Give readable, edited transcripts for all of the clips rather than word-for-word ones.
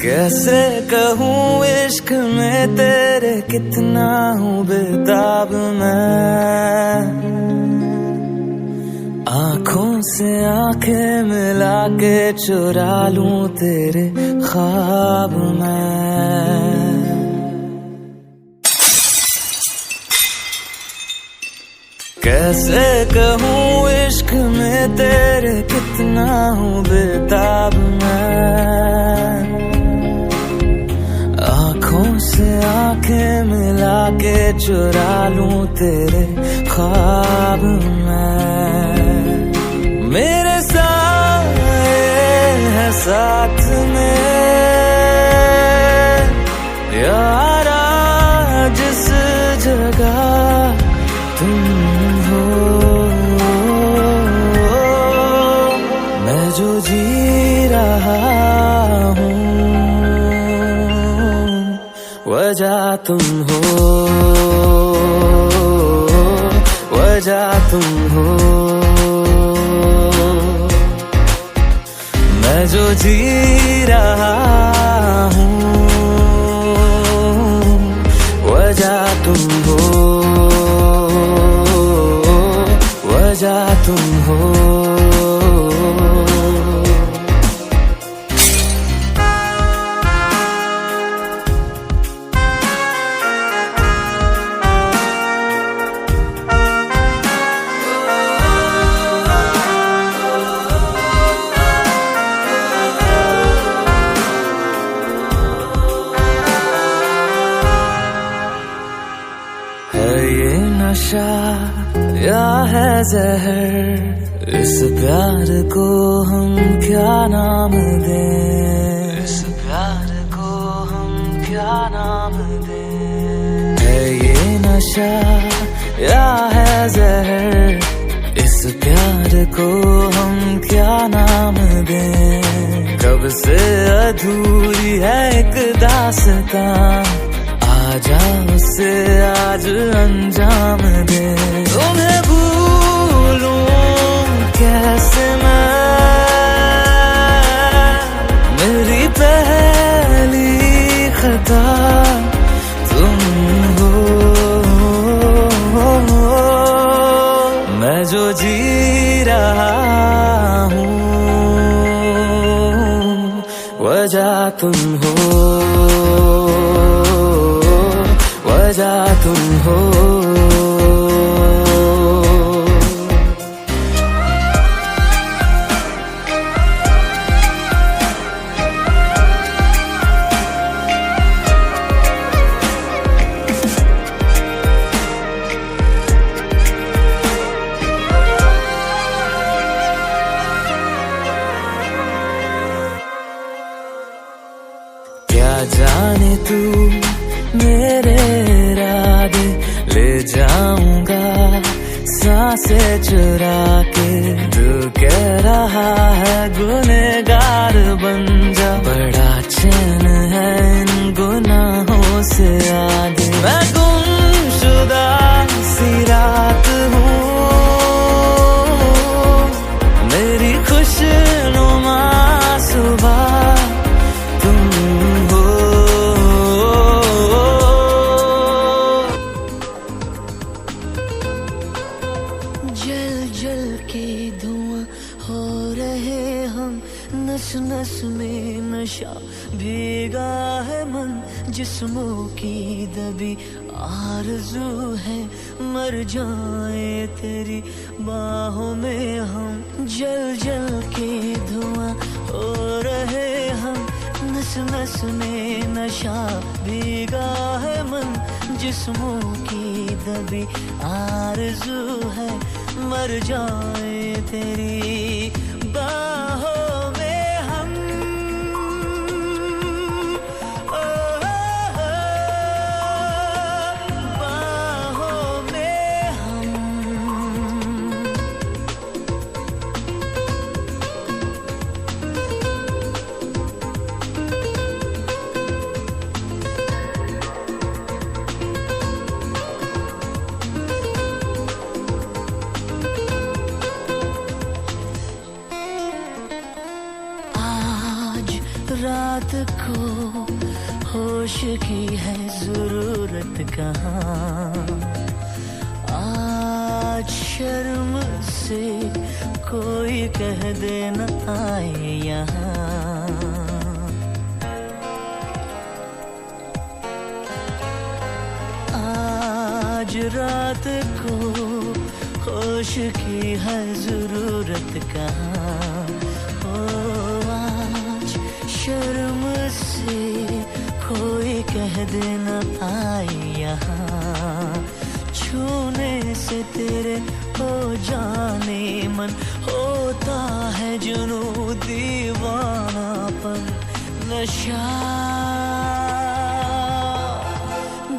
कैसे कहूँ इश्क में तेरे कितना हूँ बेताब मैं, आँखों से आंखें मिला के चुरा लूं तेरे ख्वाब मैं। कैसे कहूँ इश्क में तेरे कितना हूँ बेताब मैं, आँखों से आंखें मिला के चुरा लूं तेरे ख्वाब मैं। मेरे साए है साथ में यारा जिस जगह तुम हो, मैं जो जी रहा हूँ वजह तुम हो, वजह तुम हो। मैं जो जी रहा हूँ वजह तुम हो, वजह तुम हो। ये नशा या है जहर, इस प्यार को हम क्या नाम दें, इस प्यार को हम क्या नाम दें। है ये नशा या है जहर, इस प्यार को हम क्या नाम दें। कब से अधूरी है एक दास्तां, आजा उसे आज अंजाम दे। तुम्हें भूलूं कैसे मैं, मेरी पहली खता तुम हो। मैं जो जी रहा हूँ वजह तुम हो, वजह तुम हो। क्या जाने तू मेरे इरादे ले जाऊंगा सांसें चुरा के। तू कह रहा है गुनहगार बन जा, बड़ा चैन है इन गुनाहों से आगे। मैं गुमशुदा सी रात हूँ, मेरी खुशनुमा सुबह हो रहे हम, नस नस में नशा भीगा है मन। जिस्मों की दबी आरज़ू है, मर जाए तेरी बाहों में हम। जल जल के धुआं हो रहे हम, नस नस में नशा भीगा है मन। जिस्मों की दबी आरज़ू है, मर जाए तेरी बाहों में हम। बाहों में हम। को होश की है जरूरत कहाँ। आज शर्म से कोई कह दे न आए यहाँ। आज रात को होश की है जरूरत कहाँ। ओ आज शर्म से कोई कह दे न आए यहाँ। छूने से तेरे हो जाने मन होता है जुनू दीवानापन नशा।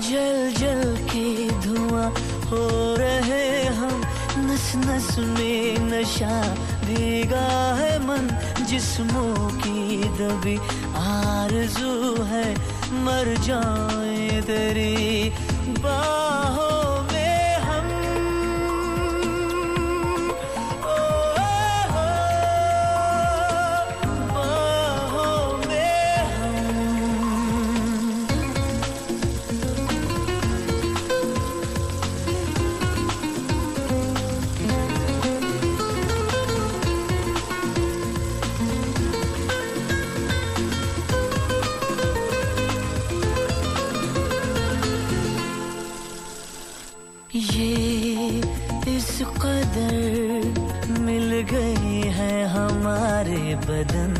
जल जल के धुआं हो रहे हम, नस नस में नशा। भीगा है मन जिस्मों की दबी आरज़ू है, मर जाए तेरी बाहों में हम। ओ बाहों में हम। ये इस कदर मिल गए हैं हमारे बदन,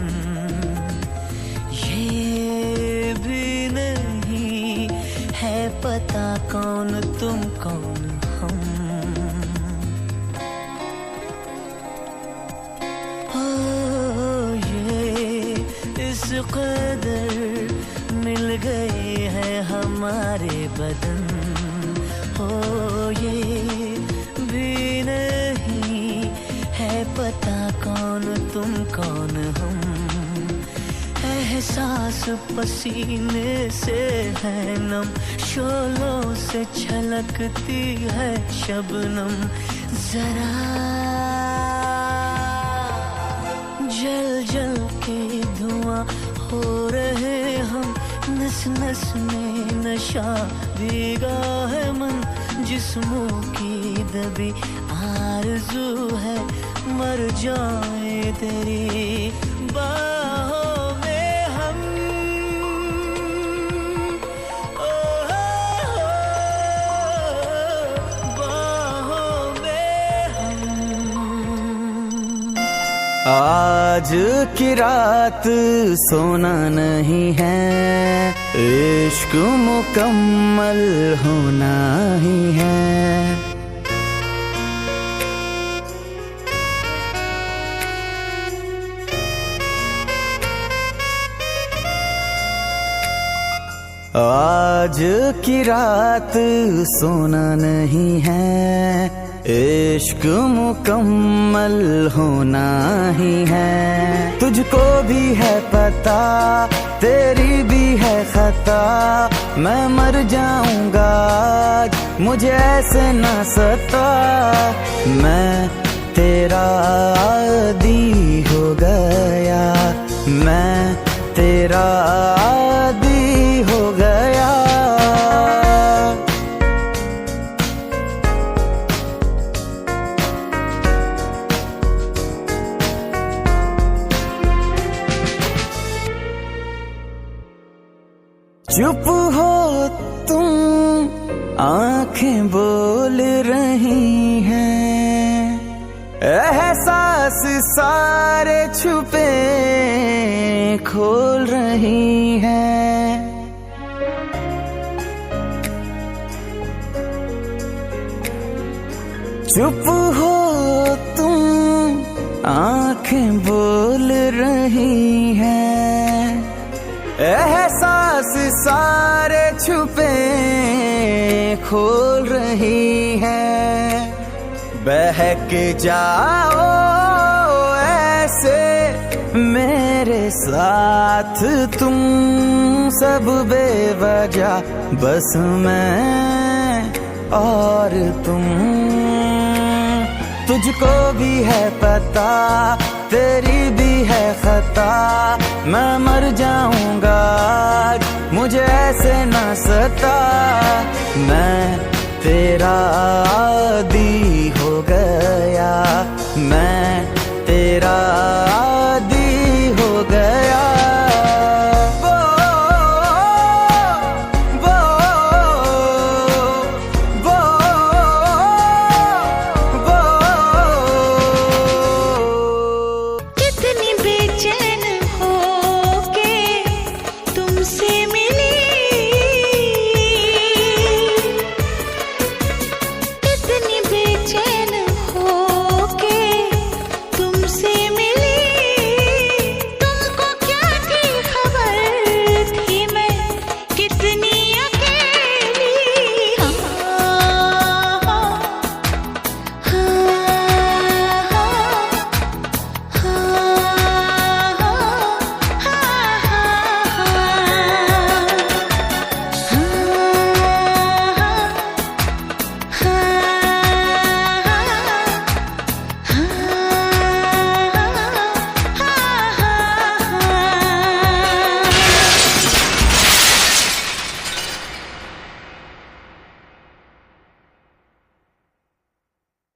ये भी नहीं है पता कौन तुम कौन हम। ओ ये इस कदर मिल गए हैं हमारे बदन। हो ये भी नहीं है पता कौन तुम कौन हम। एहसास पसीने से है नम, शोलों से छलकती है शबनम। जरा जल जल के धुआं हो रहे हम, नस नस में नशा। भीगा है मन जिस्मों की दबी आरज़ू है, मर जाए तेरी बाहों में हम। ओ बाहों में हम। आज की रात सोना नहीं है, इश्क मुकम्मल होना ही है। आज की रात सोना नहीं है, इश्क मुकम्मल होना ही है। तुझको भी है पता, तेरी भी है खता। मैं मर जाऊंगा मुझे ऐसे ना सता। मैं तेरा आदी हो गया, मैं तेरा आदी हो गया। चुप हो तुम, आंखें बोल रही हैं। एहसास सारे छुपे खोल रही हैं। चुप हो तुम, आंखें बोल रही हैं। एहसास सारे छुपे खोल रही है। बहक जाओ ऐसे मेरे साथ तुम, सब बेवजह बस मैं और तुम। तुझको भी है पता, तेरी भी है खता, मैं मर जाऊंगा मुझे ऐसे न सता। मैं तेरा आदी हो गया, मैं तेरा आदी हो गया।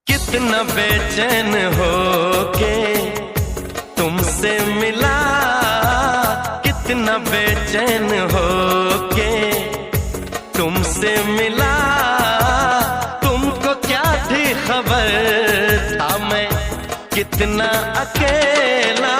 कितना बेचैन हो के तुमसे मिला, कितना बेचैन हो के तुमसे मिला। तुमको क्या थी खबर था मैं कितना अकेला।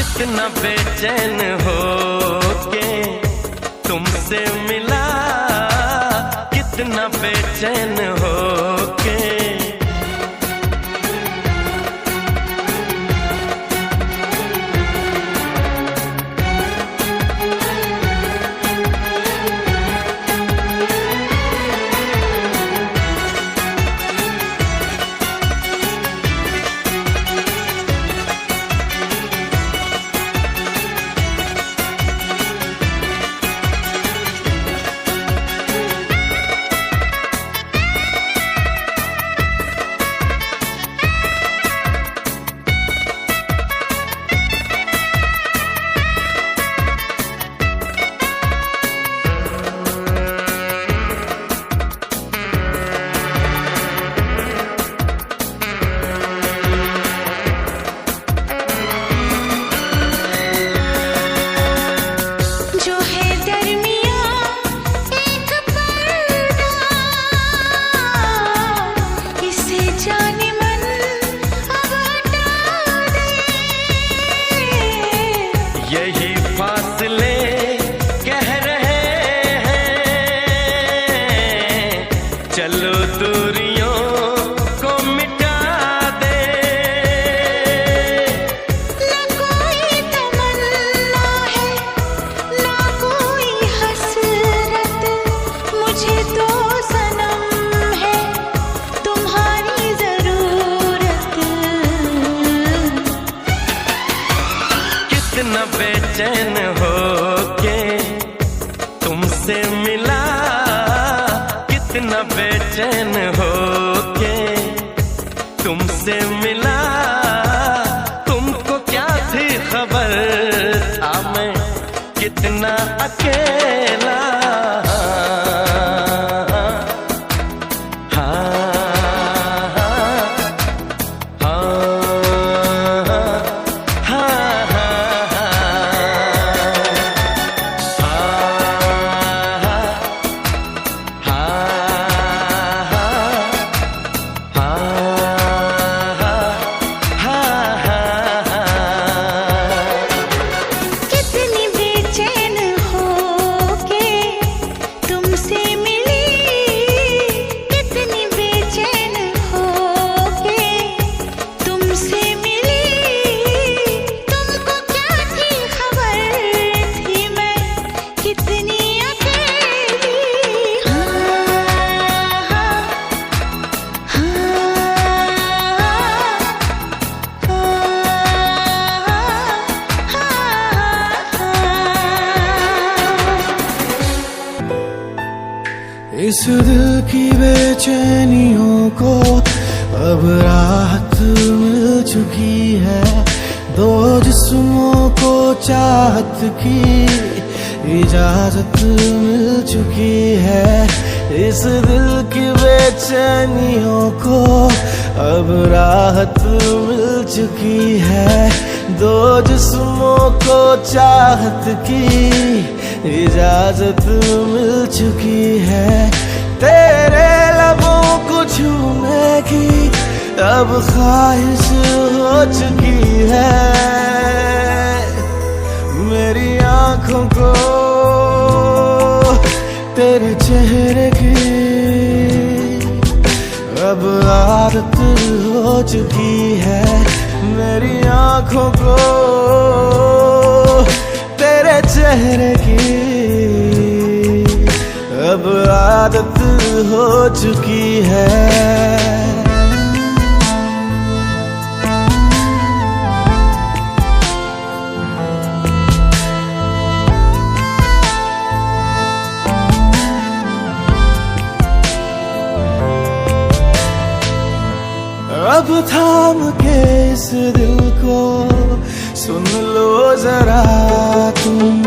कितना बेचैन हो के तुमसे मिला, कितना बेचैन हो के। कितना बेचैन हो के तुमसे मिला, कितना बेचैन हो के तुमसे मिला। तुमको क्या थी खबर था मैं कितना अकेला। इस दिल की बेचैनियों को अब राहत मिल चुकी है। दो जिस्मों को चाहत की इजाजत मिल चुकी है। इस दिल की बेचैनियों को अब राहत मिल चुकी है। दो जिस्मों को चाहत की इजाजत मिल चुकी है। तेरे लबों को छूने की अब ख्वाहिश हो चुकी है। मेरी आंखों को तेरे चेहरे की अब आदत हो चुकी है। मेरी आंखों को तेरे चेहरे की अब आदत हो चुकी है। अब थाम के इस दिल को सुन लो जरा तुम,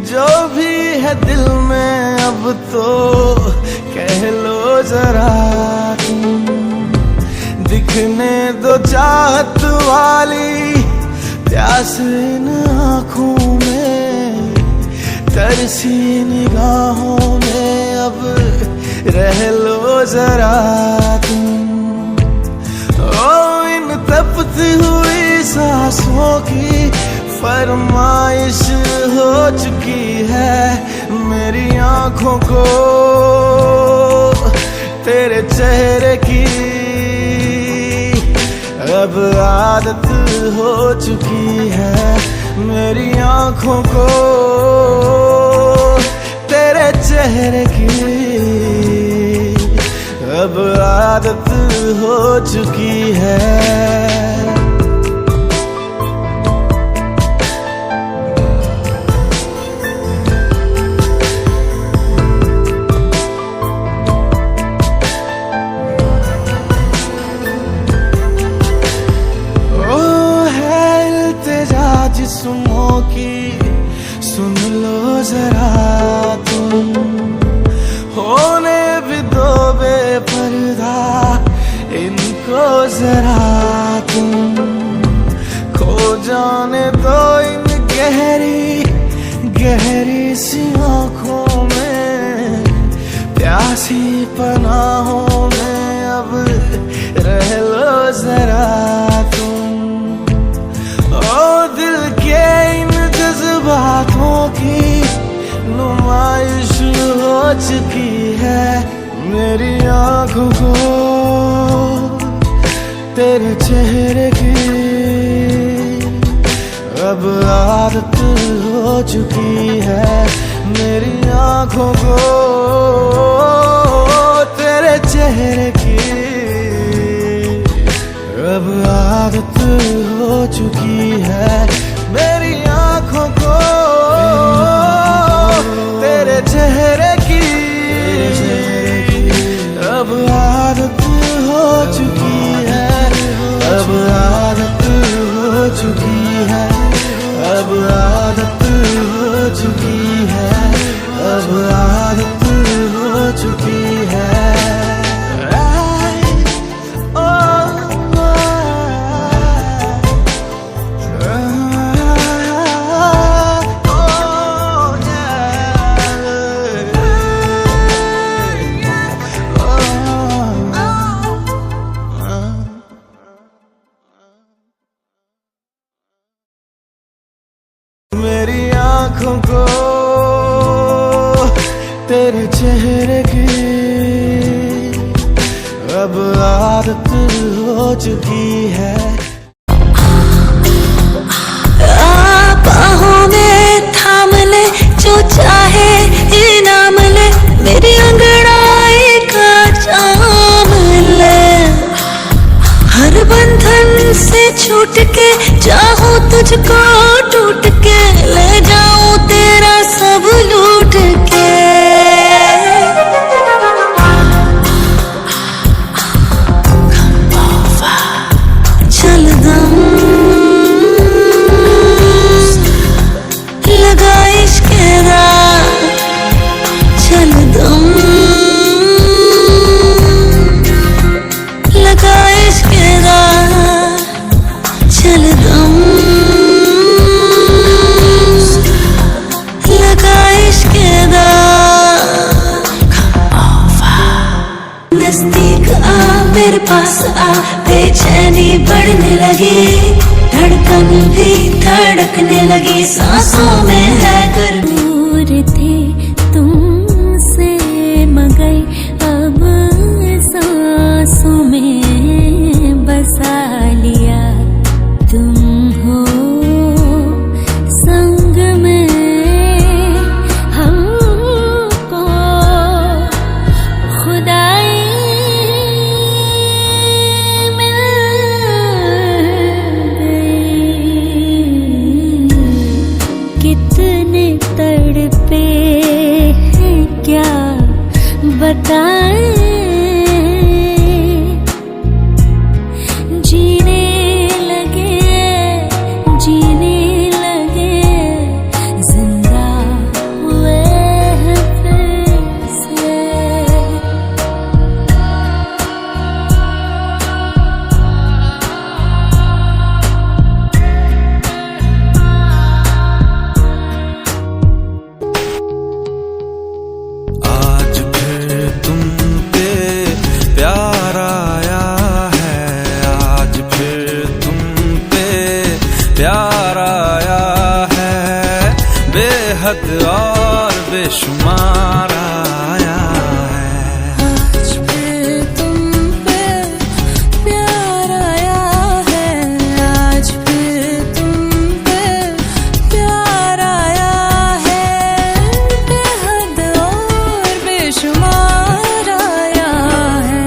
जो भी है दिल में अब तो कह लो जरा तुम। दिखने दो चाहत वाली प्यास इन आँखों में, तरसी निगाहों में अब रह लो जरा तुम। इन तपती हुई सांसों की फरमाइश हो चुकी है। मेरी आंखों को तेरे चेहरे की अब आदत हो चुकी है। मेरी आंखों को तेरे चेहरे की अब आदत हो चुकी है। जिस्मों की सुन लो जरा तुम, होने भी दो बेपर्दा इनको जरा तुम। खो जाने दो इन गहरी गहरी सी आँखों में, प्यासी पनाहों में अब रह लो जरा तुम। ओ दिल के इन जज्बातों की नुमाइश हो चुकी है। मेरी आंखों को तेरे चेहरे की अब आदत हो चुकी है। मेरी आंखों को तेरे चेहरे की अब आदत हो चुकी है। आंखों को तेरे चेहरे की अब आदत हो चुकी है। बाहों में थाम ले जो चाहे इनाम ले, मेरी अंगड़ाई का जाम ले। हर बंधन से छूट के चाहूं तुझको टूट के, ले जाऊं तेरा सब लूट के। चल दम लगा इश्क दा, चल दम लगा इश्क दा, चल दम लगा इश्क दा। नजदीक आ मेरे पास आ, बेचैनी बढ़ने लगी, धड़कन भी धड़कने लगी, सांसों में है गर्मी। दूर थे तुमसे मगर अब सांसों में बसा लिया। तुम हो संग में हमको खुदाई मिल गई। कितने तड़पे हैं क्या बताएं, जीने लगे जिंदा हुए हैं फिर से। आज फिर तुम पे प्यार आया है, आज फिर तुम पे प्यार आया है, बेहद और बेशुमार आया है। आज फिर तुम पे प्यार आया है, आज फिर तुम पे प्यार आया है, बेहद और बेशुमार आया है।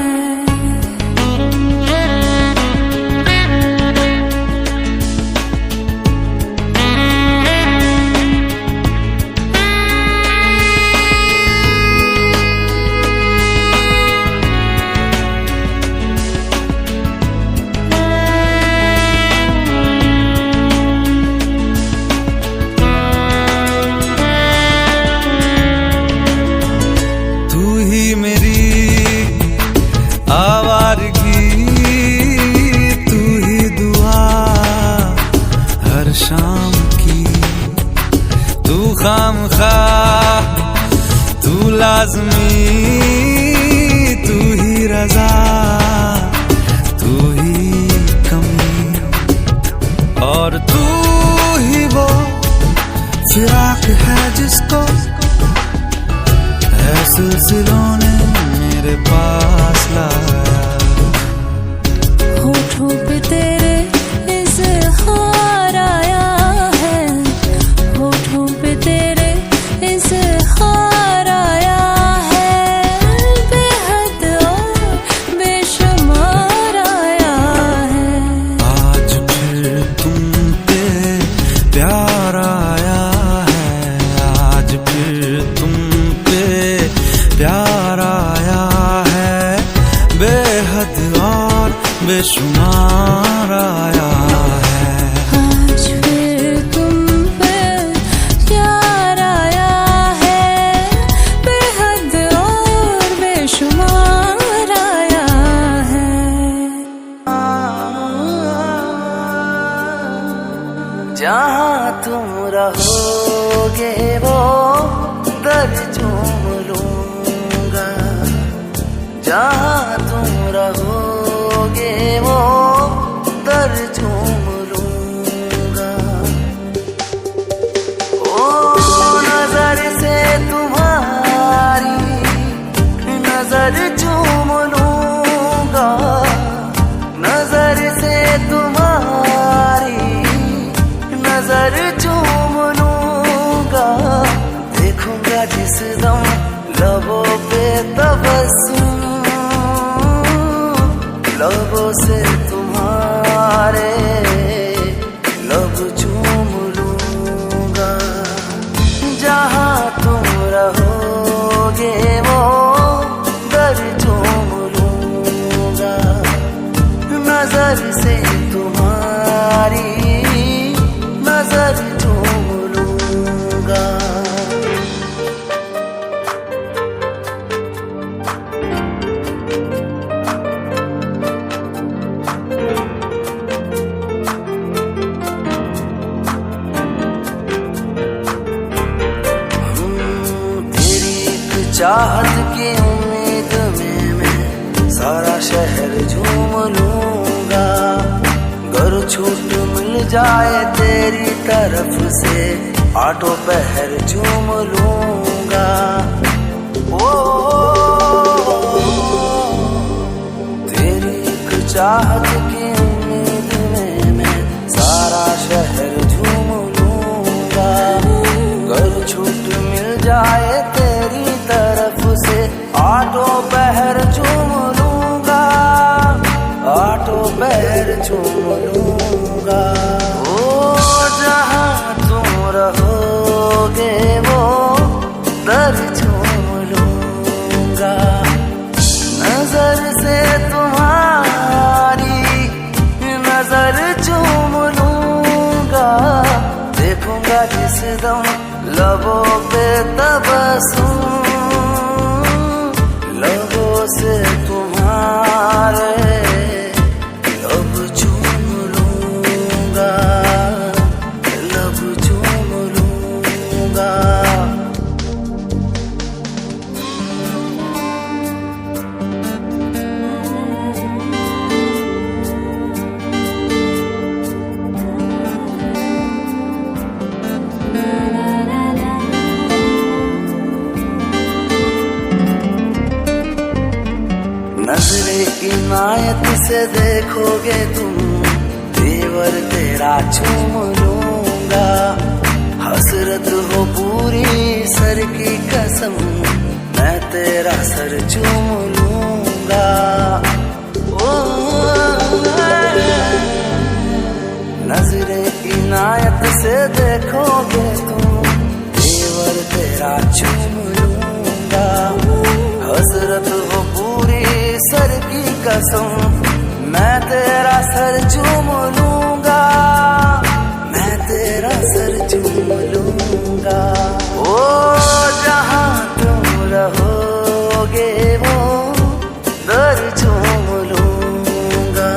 तू ही मेरी आवारगी, तू ही दुआ हर शाम की, तू खामखा तू लाज़मी, तू ही रज़ा तू ही कमी, और तू ही वो फिराक है जिसको है सिलसिलों ने मेरे पास लाया। होठों पे तेरे इज़हार आया है, होठों पे तेरे इज़हार आया है, बेहद और बेशुमार आया है। आज फिर तुम पे प्यार आया है, आज फिर तुम पे प्यार आया है, बेहद और बेशुमार आया है। आज फिर तुम पे प्यार आया है, बेहद और बेशुमार आया है। जहाँ तुम रहोगे वो दर चूम लूंगा, जहाँ तुम रहोगे वो दर चूम लूंगा। ओ जिस दम लबों पे तबस्सुम, लबों से तुम्हारे लब चूम लूंगा। जहाँ तुम रहोगे वो दर चूम लूंगा। नजर से तुम्हारी नजर चूम लूंगा। चाहत की उम्मीद में मैं सारा शहर झूम लूंगा। घर छूट मिल जाए तेरी तरफ से आठों पहर झूम लूंगा। ओ तेरी एक चाहत की उम्मीद में मैं सारा शहर झूम लूंगा। घर छूट मिल जाए तेरी तरफ से आठों पहर चूम लूंगा। आठों पहर चूम लूंगा। ओ जहाँ तुम रहोगे वो दर चूम लूंगा। नजर से तुम्हारी नजर चूम लूंगा। देखूंगा जिस दम लबों पे तबस्सुम, लबों से तुम्हारे लब चूम लूंगा। लब चूम लूंगा। नजरे इनायत से देखोगे तुम तेवर तेरा चूम लूंगा। हसरत हो पूरी सर की कसम मैं तेरा सर चूम लूंगा। ओ नजरे इनायत से देखोगे तुम तेवर तेरा चूम लूंगा। हसरत हो पूरी सर की कसम मैं तेरा सर चूम लूंगा। मैं तेरा सर चूम लूंगा। ओ जहाँ तुम रहोगे वो दर चूम लूंगा।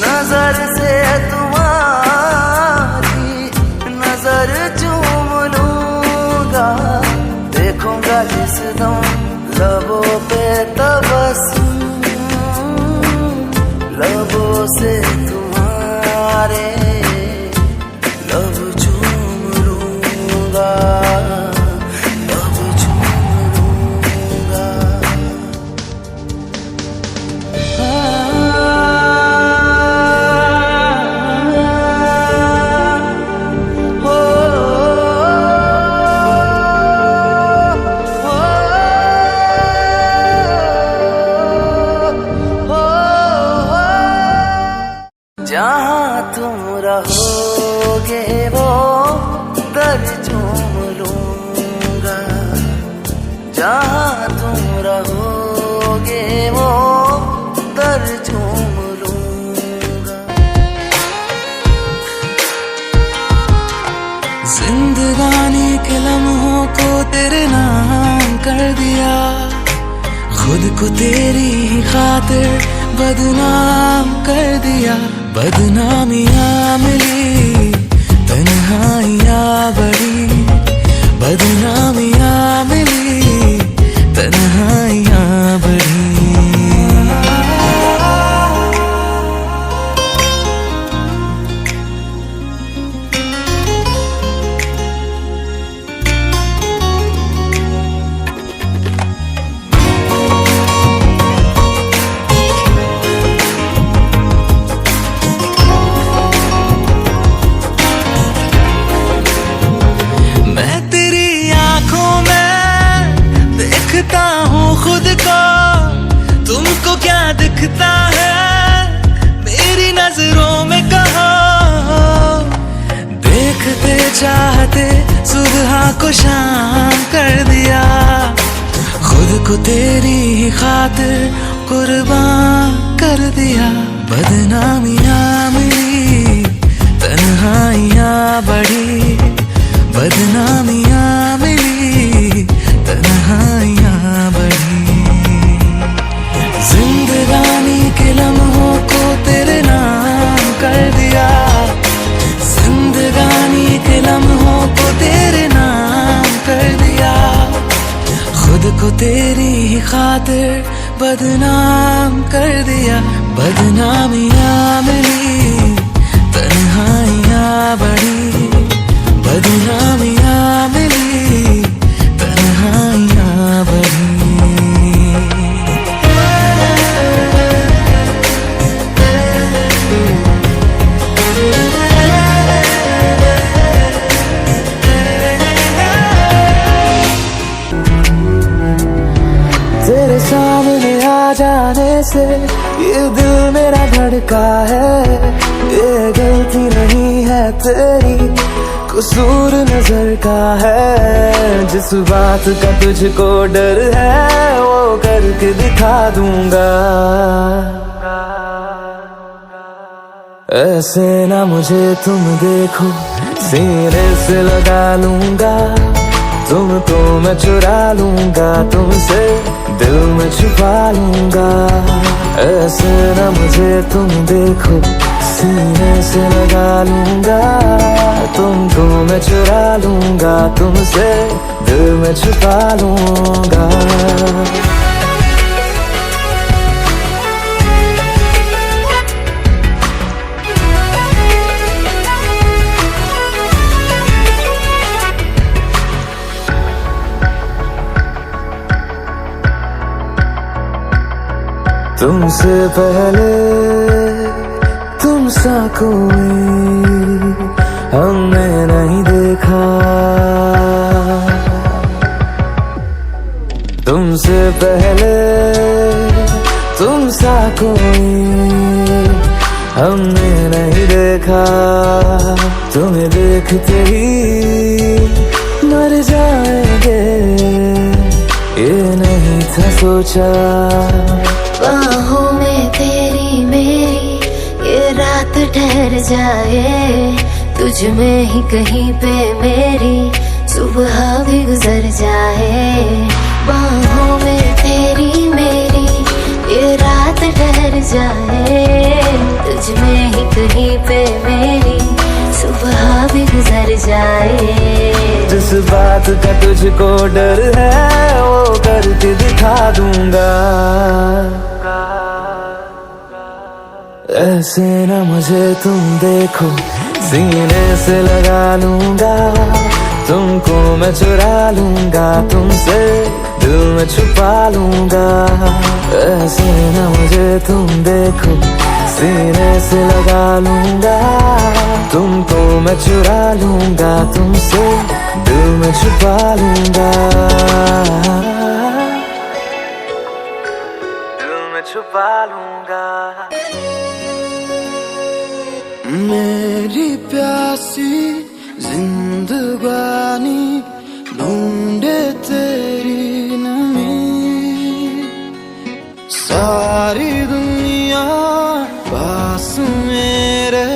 नजर से तुम्हारी नजर चूम लूंगा। देखूंगा जिस दम लबों पे तबस्सुम, लबों से तुम्हारे लब चूम लूंगा। लब चूम लूंगा। जहाँ तुम रहोगे वो दर चूम लूंगा। जहाँ तुम रहोगे वो दर चूम लूंगा। जिंदगानी के लम्हों को तेरे नाम कर दिया। खुद को तेरी ही खातिर बदनाम कर दिया। बदनामियाँ मिली तन्हाइयाँ बढ़ी। बदनामियाँ मिली तन्हाइयाँ बढ़ी। चाहते सुबह को शाम कर दिया, खुद को तेरी ही खातिर कुर्बान कर दिया। बदनामियां मिली, तन्हाइयां बढ़ी, बदनामियां मिली, तन्हाइयां बढ़ी। जिंदगानी के लम्हों को तेरे नाम कर दिया, जिंदगानी के लम्हों को तेरे नाम कर दिया, खुद को तेरी ही खातिर बदनाम कर दिया। बदनामियां मिली, तन्हाइयां बढ़ी, बदनामियां मिली, तन्हाइयां बढ़ी। तेरे सामने आ जाने से ये दिल मेरा धड़का है, ये गलती नहीं है तेरी, कसूर नजर का है। जिस बात का तुझको डर है वो करके दिखा दूंगा। ऐसे ना मुझे तुम देखो, सीने से लगा लूंगा, तुमको मैं चुरा लूंगा, तुमसे दिल में छुपा लूंगा। ऐसे ना मुझे तुम देखो, सीने से लगा लूंगा, तुमको मैं चुरा लूंगा, तुमसे दिल में छुपा लूंगा। तुमसे पहले तुम सा कोई हमने नहीं देखा, तुमसे पहले तुम सा कोई हमने नहीं देखा। तुम्हें देखते ही मर जाएंगे, ये नहीं था सोचा। बाहों में तेरी मेरी ये रात ठहर जाए, तुझ में ही कहीं पे मेरी सुबह भी गुजर जाए। बाहों में तेरी मेरी ये रात ठहर जाए, तुझ में ही कहीं पे मेरी सुबह भी गुजर जाए। जिस बात का तुझको डर है वो करके दिखा दूंगा। ऐसे ना मुझे तुम देखो, सीने से लगा लूंगा, तुमको मैं चुरा लूंगा, तुमसे दिल में छुपा लूंगा। ऐसे ना मुझे तुम देखो, सीने से लगा लूंगा, तुमको मैं चुरा लूंगा, तुमसे दिल में छुपा लूंगा, दिल में छुपा लूंगा। मेरी प्यासी जिंदगानी ढूंढे तेरी नमी, सारी दुनिया पास मेरे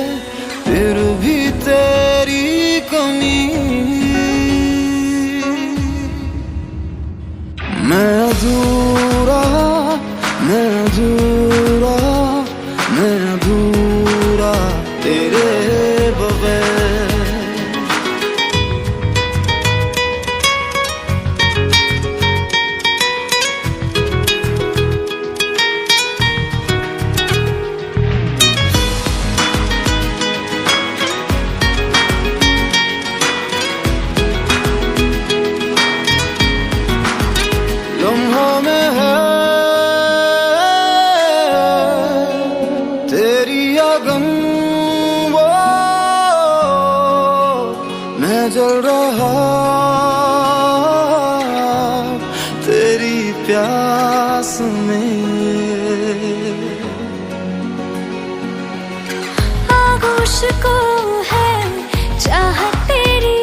फिर भी तेरी कमी। मैं अधूरा, मैं अधूरा, मैं अधूरा तेरे बगैर। लम्हों में है तेरी अगन, वो मैं जल रहा तेरी प्यास में। आगोश को है चाहत तेरी,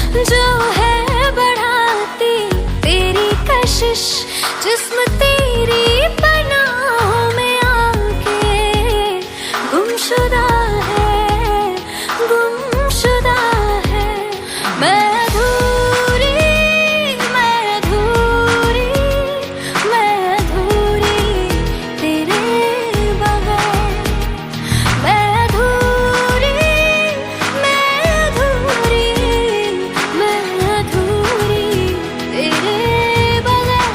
जो है बढ़ाती तेरी कशिश, जिस्म तेरी पनाहों में आके गुमशुदा है, गुमशुदा है। मैं अधूरी, मैं अधूरी, मैं अधूरी तेरे बगैर। मैं अधूरी, मैं अधूरी, मैं अधूरी तेरे बगैर।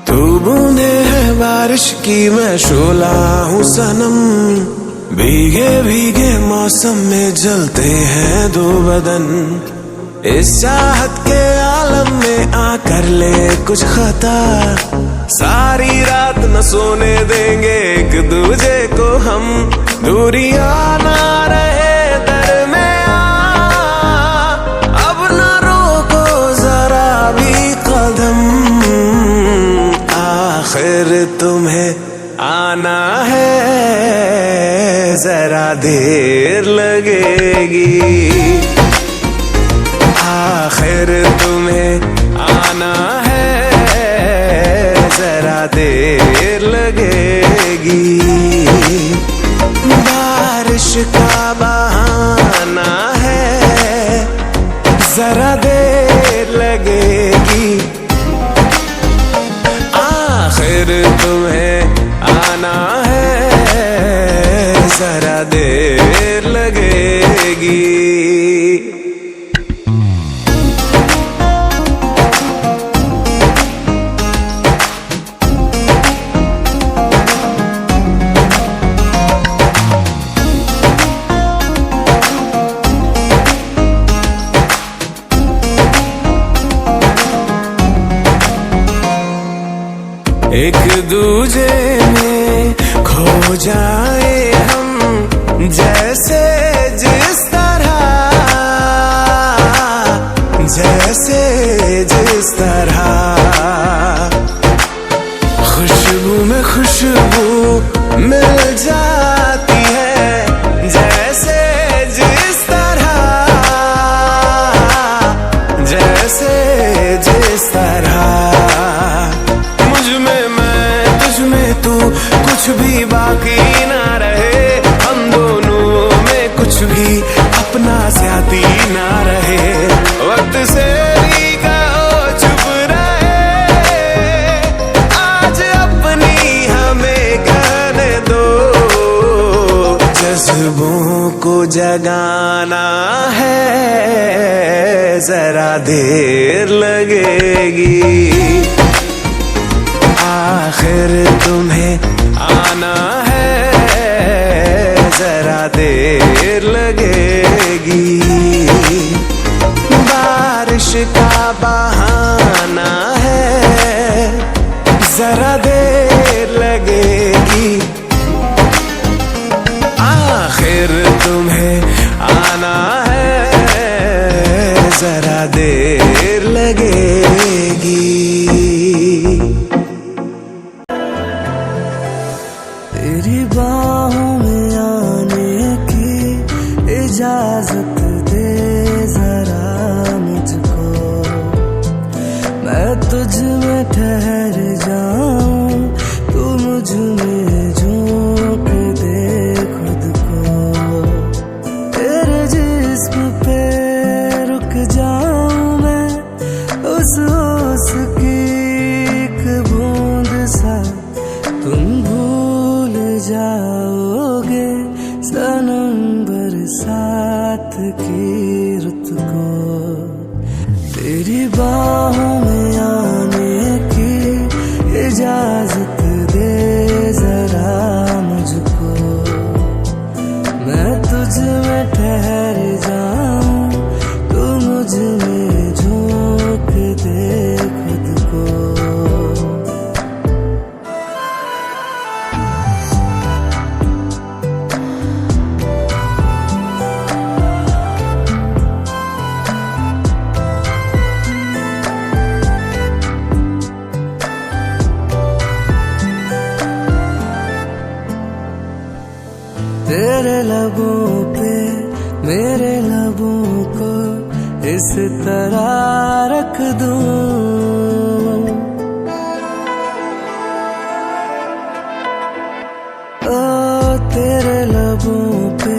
तू बूंदे है बारिश की, मैं शोला हूँ सनम। भीगे भीगे मौसम में जलते हैं दो बदन। इस चाहत के आलम में आकर ले कुछ खता। सारी रात न सोने देंगे एक दूजे को हम। दूरियां ना रहे दरमियां, अब न रोको जरा भी कदम। आखिर तुम्हें आना है, जरा देर लगेगी। आखिर तुम्हें आना है, जरा देर लगेगी। बारिश का बहाना है, जरा देर लगेगी। आखिर तुम्हें आना है, जरा देर लगेगी। एक दूजे में खो जाए हम, जैसे जिस तरह, जैसे जिस तरह। खुशबू में खुशबू मिल जाती है, जैसे जिस तरह, जैसे जिस तरह। कुछ भी बाकी ना रहे, हम दोनों में कुछ भी अपना ज्यादा ना रहे। वक्त से भी कहो चुप रहे, आज अपनी हमें कहने दो। जज्बों को जगाना है, जरा देर लगेगी। आखिर तुम्हें आना है, जरा देर लगेगी। बारिश का बहाना है, जरा देर लगेगी। आखिर तुम्हें आना है, जरा देर लगेगी। तेरी बाहों में आने की इजाजत दे जरा मुझको। मैं तुझ में ठहर जाऊं, तू मुझ में झोंक दे खुद को। तेरे जिस्म पे रुक जाऊं मैं, उस की एक बूंद सा। तुम भूल जाओगे सनम बरसात की रुत को। तेरी बाहों में आने की इजाजत दे जरा मुझको। मैं तुझ में ठहर जाऊं, तू मुझ में झोंक दे खुद को। तेरे लबों पे मेरे लबों को इस तरह रख दूं, ओ तेरे लबों पे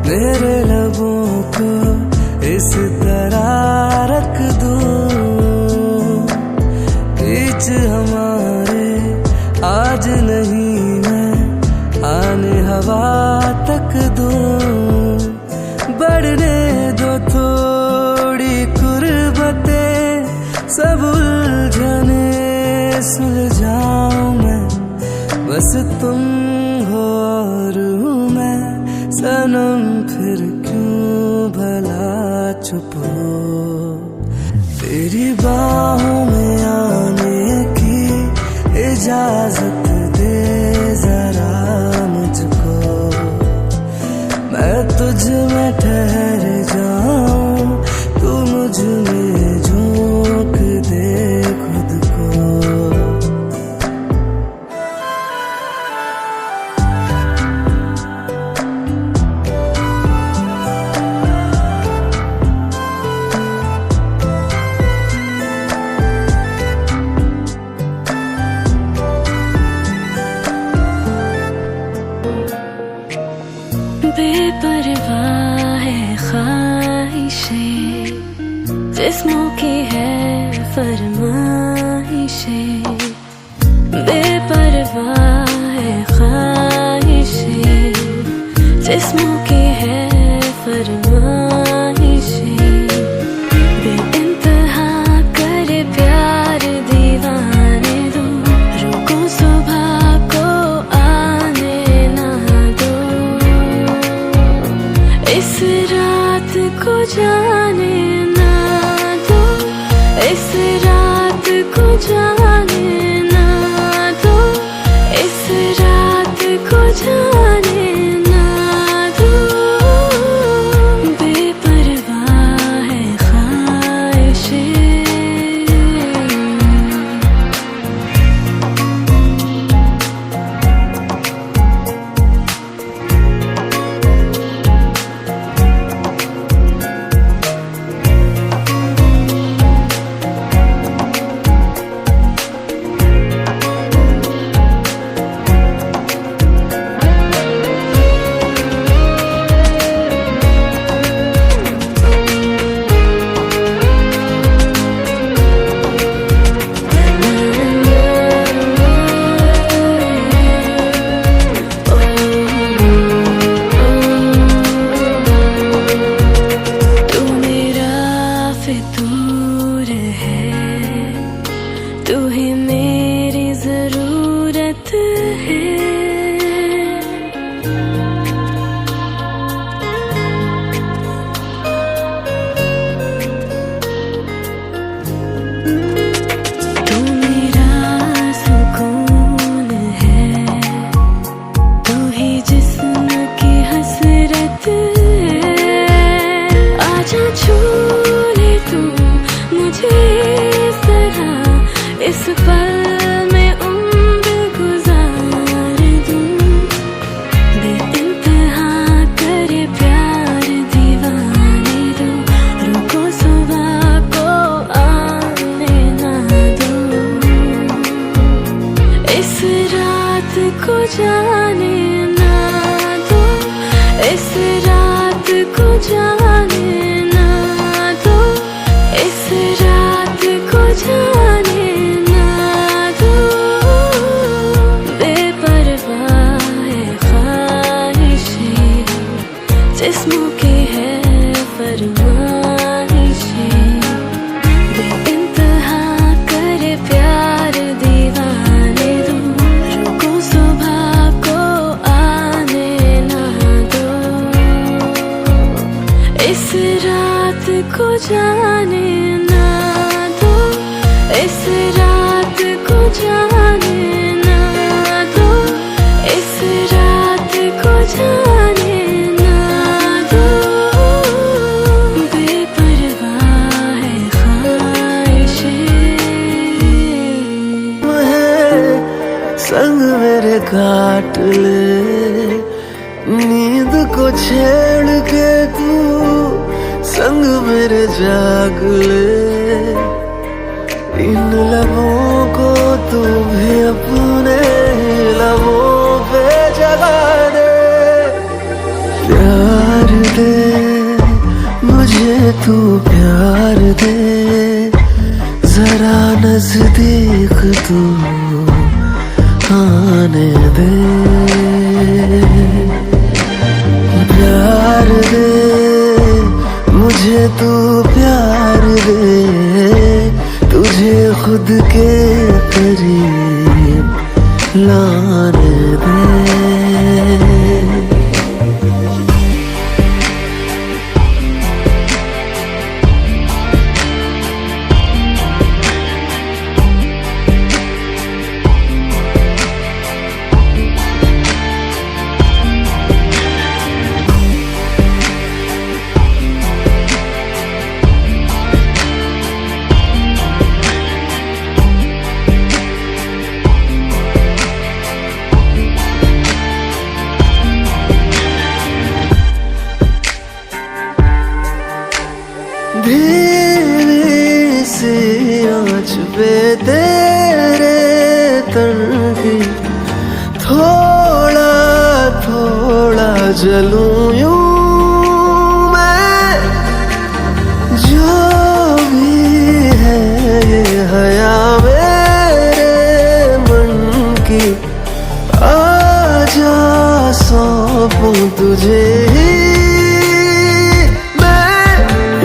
मेरे लबों को इस तरह रख दूं, बीच हमारे आज नहीं मैं आने हवा तक दूं, बढ़ने दो थोड़ी कुर्बतें सब उलझने सुलझाऊं मैं, बस तुम हो और हूँ मैं सनम, फिर क्यों भला चुप हो, तेरी बाहों में आने की इजाजत दे जरा मुझको, मैं तुझ में ठहर जाऊं, तू मुझ में झोंक दे खुद को। बेपरवाह है ख्वाहिशें, जिस्मों की है फरमाइशें, बेपरवाह है ख्वाहिशें, जिस्मों की है फरमाइशें, बेइंतहा करे प्यार दीवाने दो, रुको सुबह को आने ना दो, इस रात को जाने ना दो, इस रात को जाने ना दो, इस रात को जाने ना दो, बेपरवाह है ख्वाहिशें। फितूर है, तू ही मेरी जरूरत है, तू मेरा सुकून है, तू ही जिस्म की हसरत है, आजा छू मुझे इस तरह, इस पल में उम्र गुजार दूं, बेइंतहा करे प्यार दीवाने दो, रुको सुबह को आने ना दो, इस रात को जाने ना दो, इस रात को जाने ना दो, इस रात को जाने ना दो, बेपरवाह है ख्वाहिशें, जिस्मों की है फरमाइशें, बेइंतहा करे प्यार दीवाने दो, रुको सुबह को आने ना दो, इस रात को जाने ना दो, इस रात को जाने ना दो, इस रात को जाने ना दो, बेपरवाह है ख्वाहिशें। संग मेरे काट ले, नींद को छेड़ के तू संग मेरे जाग ले, इन लबों को तू भी अपने लबों पे जगा दे। प्यार दे मुझे तू प्यार दे, जरा नजदीक तू आने दे। प्यार दे मुझे तू प्यार दे, तुझे खुद के करीब लाने दे। धीमी सी आँच पे तेरे तन की थोड़ा थोड़ा जलूं यूं मैं। जो भी है ये हया मेरे मन की, आजा सौंपूं तुझे ही।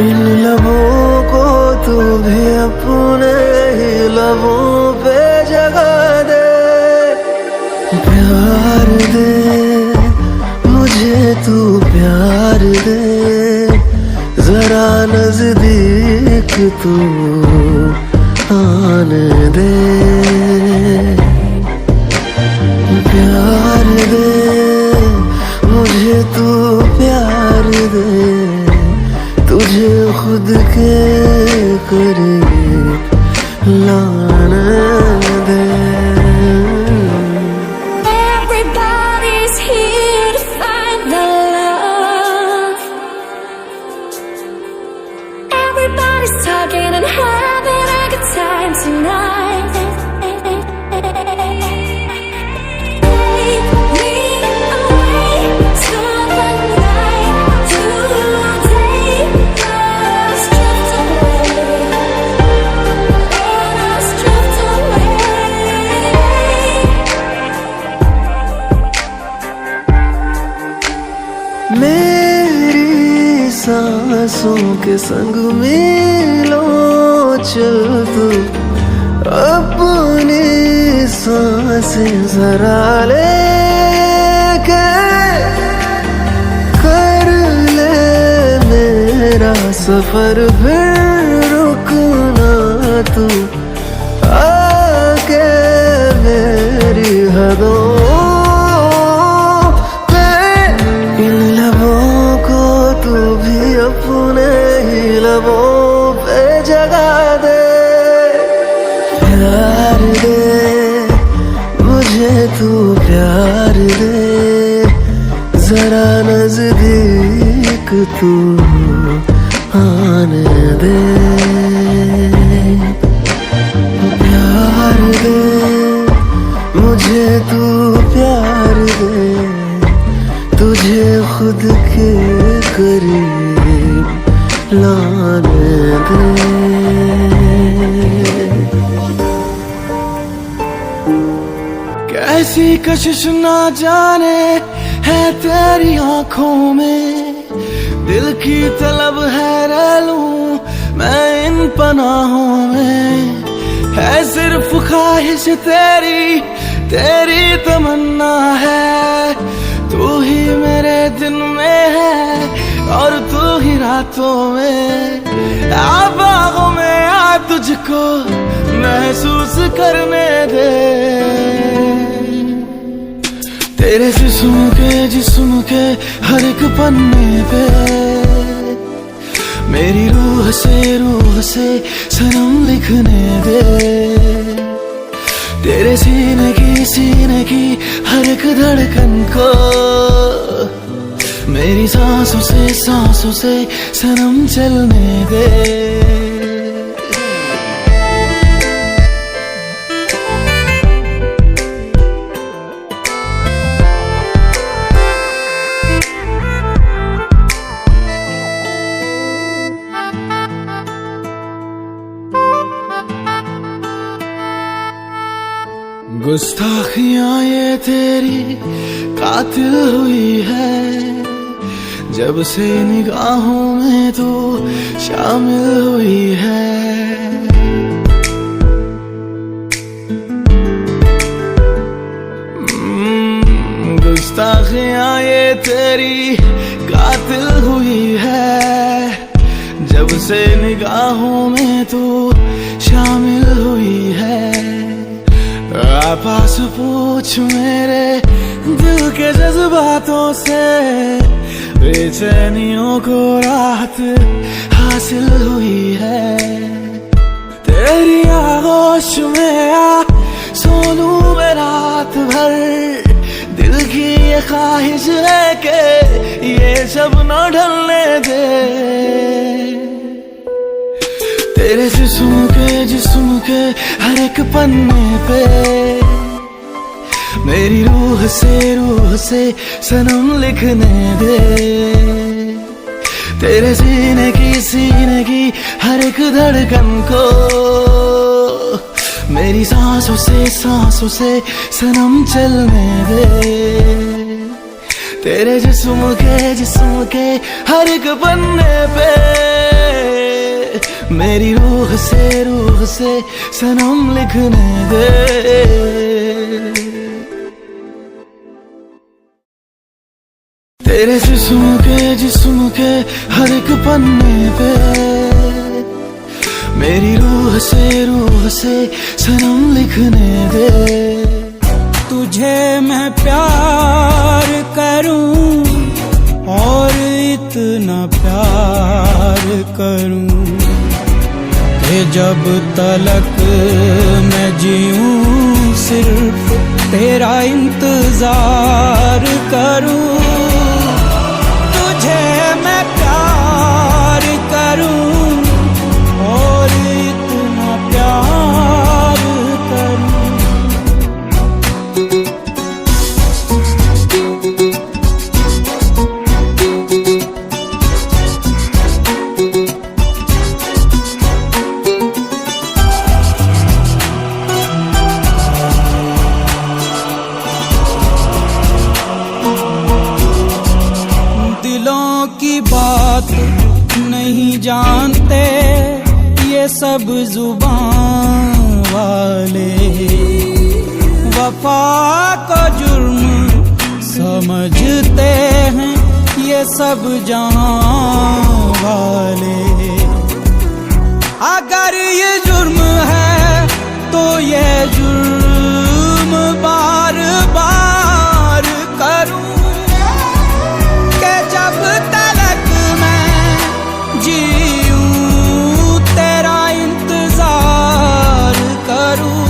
इन लबों को तू भी अपने ही लबों पे जगा दे। प्यार दे मुझे तू प्यार दे, जरा नजदीक तू आने दे। प्यार दे मुझे तू प्यार दे, तुझे खुद के करीब लाने दे। Everybody's here to find the love. Everybody's talking and having a good time tonight. Take me away to the night, today. Let's drift away. Let's drift away. मेरी सांसों के संग मिलों चल तू, अपनी सांसें जरा लेके कर ले मेरा सफर, फिर रुकना तू आके मेरी हदों। इन लबों को तू भी अपने ही लबों पे जगा दे। प्यार दे मुझे तू प्यार दे, जरा नजदीक तू आने दे। प्यार दे मुझे तू प्यार दे, तुझे खुद के करीब लाने दे। कैसी कशिश ना जाने है तेरी आंखों में, दिल की तलब है रह लूं मैं इन पनाहों में। है सिर्फ ख्वाहिश तेरी, तेरी तमन्ना है, तू ही मेरे दिन में है और तू ही रातों में। आ बागों में आ तुझको महसूस करने दे, तेरे जिस्म के हर एक पन्ने पे मेरी रूह से सनम लिखने दे। तेरे सीने की हर एक धड़कन को मेरी सांसों से सनम चलने दे। गुस्ताखियां ये तेरी कातिल हुई है, जब से निगाहों में तू शामिल हुई है। गुस्ताखियां ये तेरी कातिल हुई है, जब से निगाहों में तू शामिल हुई है। पास पूछ मेरे दिल के जज्बातों से, बेचैनियों को राहत हासिल हुई है। तेरी आगोश में आ सोनू में रात भर, दिल की ये ख्वाहिश है कि ये सब न ढलने दे। तेरे जिस्म के हर एक पन्ने पे, मेरी रूह से सनम लिखने दे। तेरे सीने की हर एक धड़कन को, मेरी सांसों से सनम चलने दे। तेरे जिस्म के हर एक पन्ने पे, मेरी रूह से सनम लिखने दे। तेरे जिस्म के हर एक पन्ने पे, मेरी रूह से सनम लिखने दे। तुझे मैं प्यार करूं और इतना प्यार करूं कि जब तलक मैं जीऊं सिर्फ तेरा इंतजार करूं। तुझे मैं प्यार करूं और इतना प्यार करूं। दिलों की बात नहीं जानते ये सब जुबान वाले, वफा को जुर्म समझते हैं ये सब जहां वाले। अगर ये जुर्म है तो ये जुर्म बार बार करूं कि जब तलक मैं जीऊं तेरा इंतजार करूं।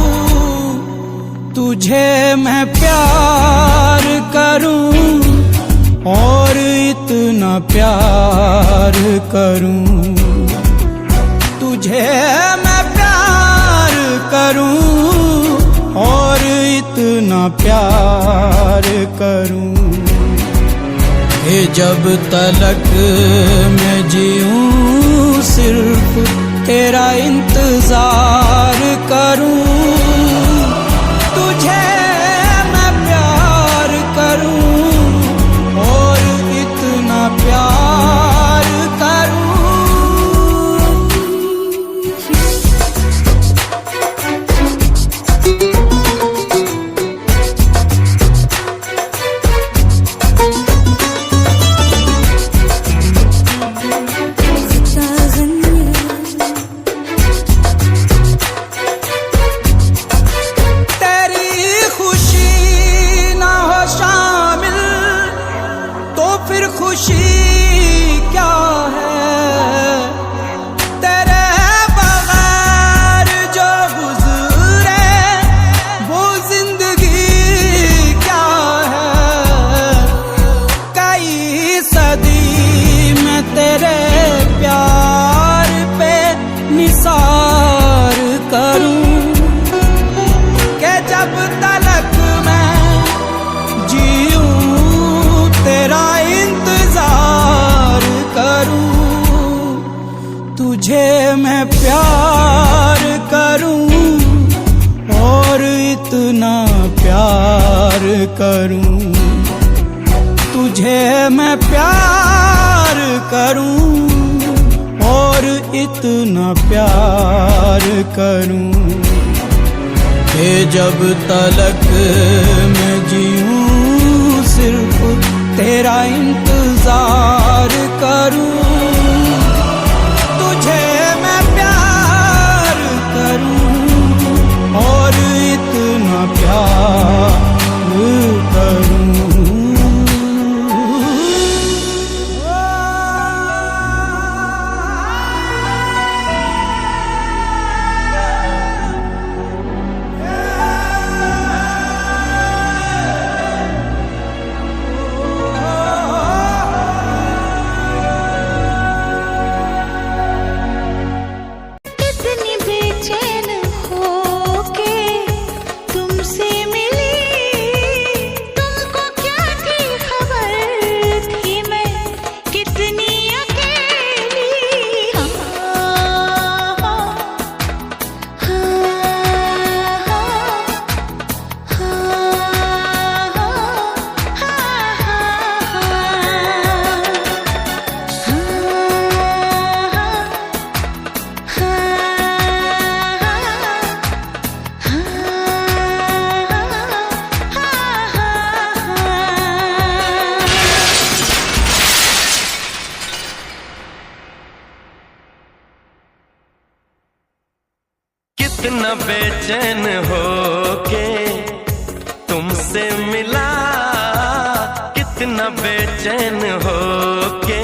तुझे मैं प्यार करूं और इतना प्यार करूं। तुझे मैं प्यार करूं और इतना प्यार करूं कि जब तलक मैं जीऊं सिर्फ तेरा इंतजार करूं। तुझे मैं प्यार करूं और इतना प्यार करूं। तेरी मैं प्यार करूं और इतना प्यार करूं, तुझे मैं प्यार करूं और इतना प्यार करूं कि जब तलक मैं जीऊं सिर्फ तेरा इंतजार करूं, तुझे मैं प्यार करूं और इतना प्यार करूं। इतनी बेचैन होके तुमसे मिली, तुमको क्या थी खबर थी मैं कितनी अकेली। कितना बेचैन होके तुमसे मिला, कितना बेचैन होके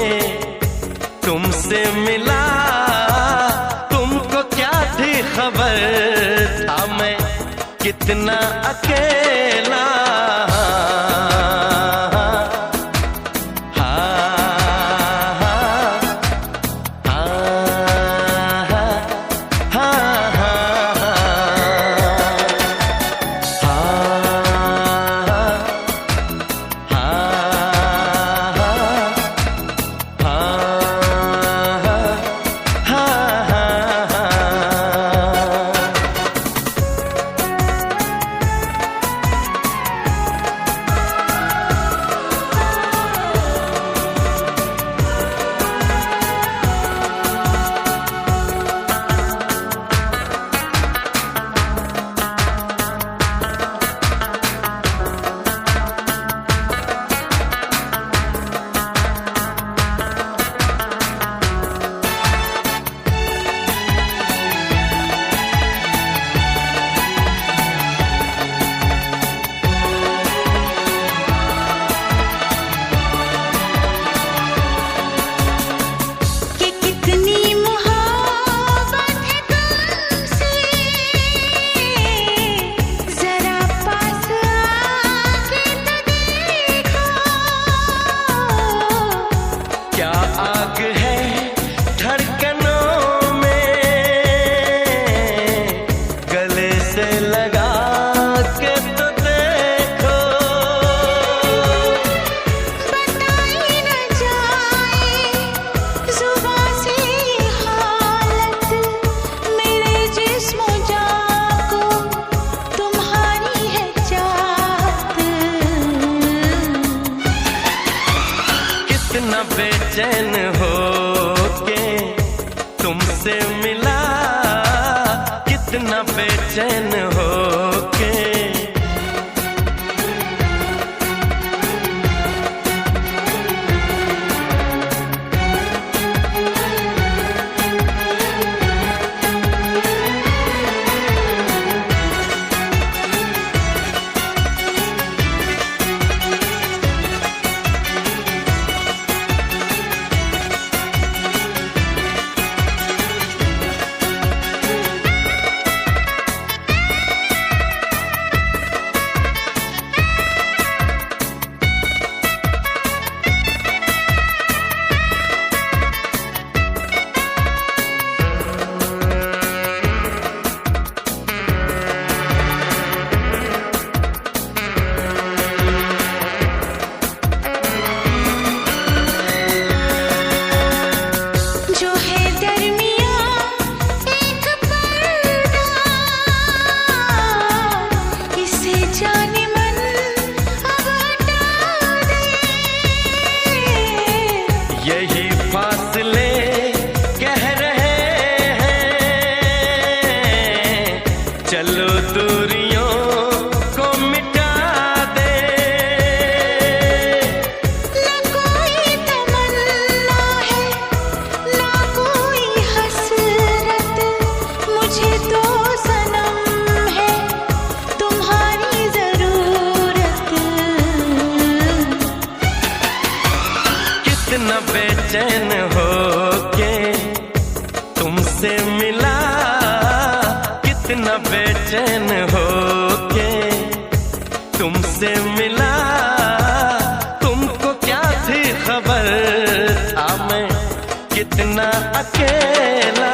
तुमसे मिला, तुमको क्या थी खबर था मैं कितना अकेला। कि कितनी मोहब्बत है तुमसे, जरा पास आके तो देखो। क्या आग है धड़कनों में, गले से लगा के तो देखो। बताई न जाए जुबां से हालत मेरे जिस्म जान को, तुम्हारी है चाहत। कितना बेचैन होके तुमसे मिला, कितना बेचैन होके। कितना बेचैन हो के तुमसे मिला, कितना बेचैन हो के तुमसे मिला। तुमको क्या थी खबर, मैं कितना अकेला